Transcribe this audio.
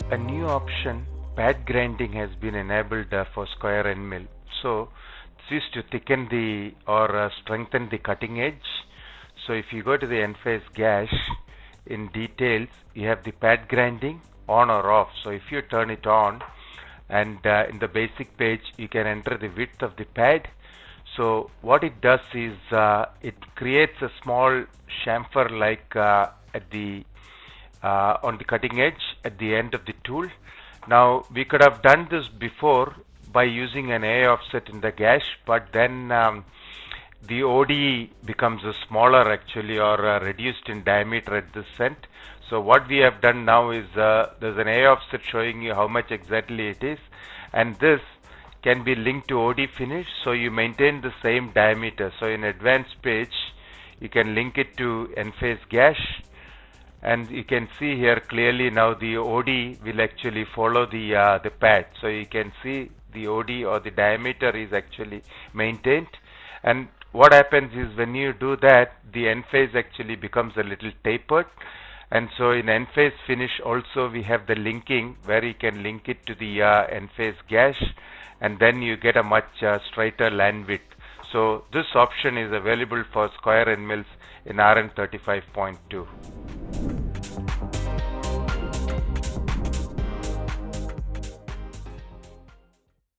a new option, pad grinding, has been enabled for square end mill. So this is to thicken the or strengthen the cutting edge. So if you go to the Enphase Gash, in details you have the pad grinding on or off. So if you turn it on, and in the basic page you can enter the width of the pad. So what it does is it creates a small chamfer like at the on the cutting edge at the end of the tool. Now we could have done this before by using an A offset in the gash, but then the OD becomes smaller actually, or reduced in diameter at this end. So what we have done now is there's an A offset showing you how much exactly it is, and this can be linked to OD finish, so you maintain the same diameter. So in advanced page you can link it to Enphase Gash, and you can see here clearly now the OD will actually follow the pad. So you can see the OD or the diameter is actually maintained. And what happens is when you do that, the Enphase actually becomes a little tapered. And so in Enphase Finish also we have the linking where you can link it to the Enphase Gash, and then you get a much straighter land width. So this option is available for square end mills in RM35.2.